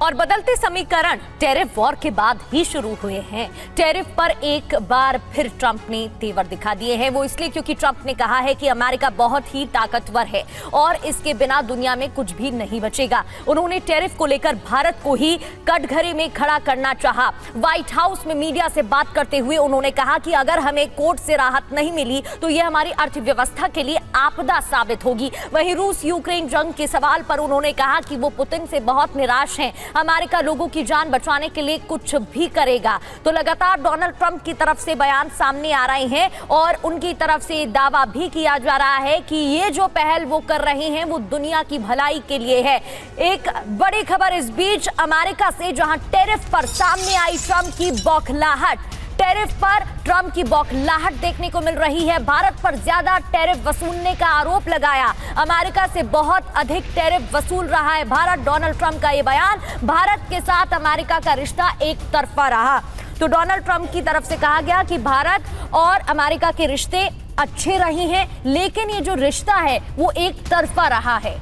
और बदलते समीकरण टैरिफ वॉर के बाद ही शुरू हुए हैं। टैरिफ पर एक बार फिर ट्रंप ने तेवर दिखा दिए हैं। वो इसलिए क्योंकि ट्रंप ने कहा है कि अमेरिका बहुत ही ताकतवर है और इसके बिना दुनिया में कुछ भी नहीं बचेगा। उन्होंने टैरिफ को लेकर भारत को ही कटघरे में खड़ा करना चाहा। व्हाइट हाउस में मीडिया से बात करते हुए उन्होंने कहा कि अगर हमें कोर्ट से राहत नहीं मिली तो यह हमारी अर्थव्यवस्था के लिए आपदा साबित होगी। वहीं रूस यूक्रेन जंग के सवाल पर उन्होंने कहा कि वो पुतिन से बहुत निराश हैं। अमेरिका लोगों की जान बचाने के लिए कुछ भी करेगा। तो लगातार डोनाल्ड ट्रंप की तरफ से बयान सामने आ रहे हैं और उनकी तरफ से दावा भी किया जा रहा है कि ये जो पहल वो कर रहे हैं वो दुनिया की भलाई के लिए है। एक बड़ी खबर इस बीच अमेरिका से, जहां टैरिफ पर सामने आई ट्रंप की बौखलाहट। टैरिफ पर ट्रंप की बौखलाहट देखने को मिल रही है। भारत पर ज्यादा टैरिफ वसूलने का आरोप लगाया। अमेरिका से बहुत अधिक टैरिफ वसूल रहा है भारत। डोनाल्ड ट्रंप का यह बयान, भारत के साथ अमेरिका का रिश्ता एक तरफा रहा। तो डोनाल्ड ट्रंप की तरफ से कहा गया कि भारत और अमेरिका के रिश्ते अच्छे रहे हैं, लेकिन ये जो रिश्ता है वो एक तरफा रहा है।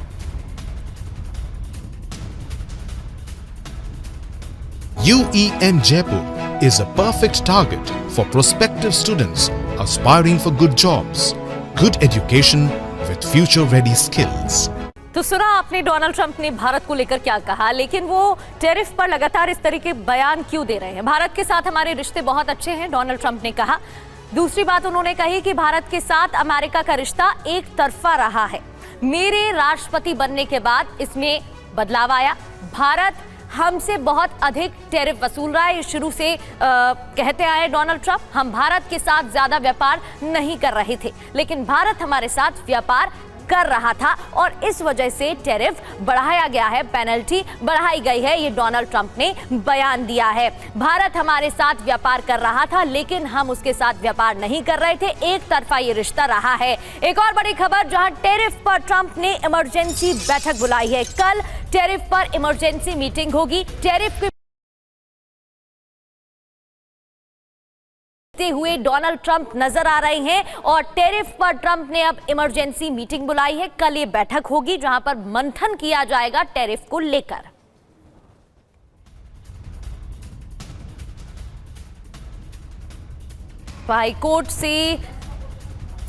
UEN Jaipur is a perfect target for prospective students aspiring for good jobs, good education with future-ready skills. तो सुना आपने डोनाल्ड ट्रंप ने भारत को लेकर क्या कहा, लेकिन वो टैरिफ पर लगातार इस तरह के बयान क्यों दे रहे हैं? भारत के साथ हमारे रिश्ते बहुत अच्छे हैं, डोनाल्ड ट्रंप ने कहा। दूसरी बात उन्होंने कही कि भारत के साथ अमेरिका का रिश्ता एक तरफा रहा है। मेरे राष्ट्रपति बनने के बाद इसमें बदलाव आया। भारत हमसे बहुत अधिक टैरिफ वसूल रहा है। शुरू से कहते आए डोनाल्ड ट्रंप, हम भारत के साथ ज्यादा व्यापार नहीं कर रहे थे, लेकिन भारत हमारे साथ व्यापार कर रहा था और इस वजह से टैरिफ बढ़ाया गया है, पेनल्टी बढ़ाई गई है। ये डोनाल्ड ट्रंप ने बयान दिया है। भारत हमारे साथ व्यापार कर रहा था, लेकिन हम उसके साथ व्यापार नहीं कर रहे थे। एक तरफा ये रिश्ता रहा है। एक और बड़ी खबर, जहां टैरिफ पर ट्रंप ने इमरजेंसी बैठक बुलाई है। कल टैरिफ पर इमरजेंसी मीटिंग होगी। टैरिफ की हुए डोनाल्ड ट्रंप नजर आ रहे हैं और टैरिफ पर ट्रंप ने अब इमरजेंसी मीटिंग बुलाई है। कल ये बैठक होगी जहां पर मंथन किया जाएगा टैरिफ को लेकर। हाई कोर्ट से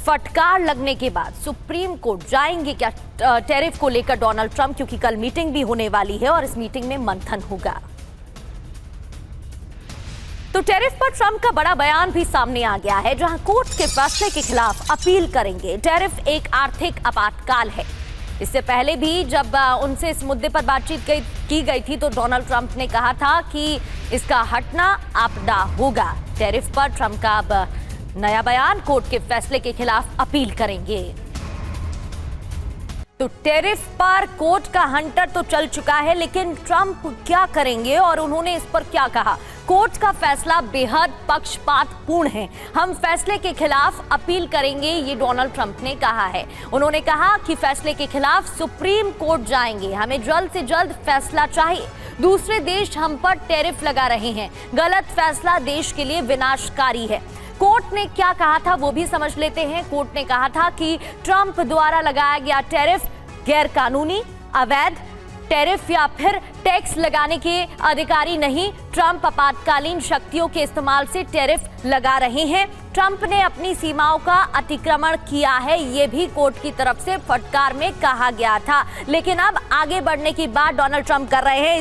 फटकार लगने के बाद सुप्रीम कोर्ट जाएंगे क्या टैरिफ को लेकर डोनाल्ड ट्रंप, क्योंकि कल मीटिंग भी होने वाली है और इस मीटिंग में मंथन होगा। तो टैरिफ पर ट्रंप का बड़ा बयान भी सामने आ गया है, जहां कोर्ट के फैसले के खिलाफ अपील करेंगे। टैरिफ एक आर्थिक आपातकाल है। इससे पहले भी जब उनसे इस मुद्दे पर बातचीत की गई थी तो डोनाल्ड ट्रंप ने कहा था कि इसका हटना आपदा होगा। टैरिफ पर ट्रंप का अब नया बयान, कोर्ट के फैसले के खिलाफ अपील करेंगे। तो टैरिफ पर कोर्ट का हंटर तो चल चुका है, लेकिन ट्रंप क्या करेंगे और उन्होंने इस पर क्या कहा? कोर्ट का फैसला बेहद पक्षपातपूर्ण है, हम फैसले के खिलाफ अपील करेंगे, ये डोनाल्ड ट्रंप ने कहा है। उन्होंने कहा कि फैसले के खिलाफ सुप्रीम कोर्ट जाएंगे, हमें जल्द से जल्द फैसला चाहिए। दूसरे देश हम पर टैरिफ लगा रहे हैं, गलत फैसला देश के लिए विनाशकारी है। कोर्ट ने क्या कहा था वो भी समझ लेते हैं। कोर्ट ने कहा था कि ट्रंप द्वारा लगाया गया टैरिफ गैरकानूनी, अवैध, टैरिफ या फिर टैक्स लगाने के अधिकारी नहीं। ट्रंप आपातकालीन शक्तियों के इस्तेमाल से टैरिफ लगा रहे हैं। ट्रंप ने अपनी सीमाओं का अतिक्रमण किया है, ये भी कोर्ट की तरफ से फटकार में कहा गया था। लेकिन अब आगे बढ़ने की बात डोनाल्ड ट्रंप कर रहे हैं।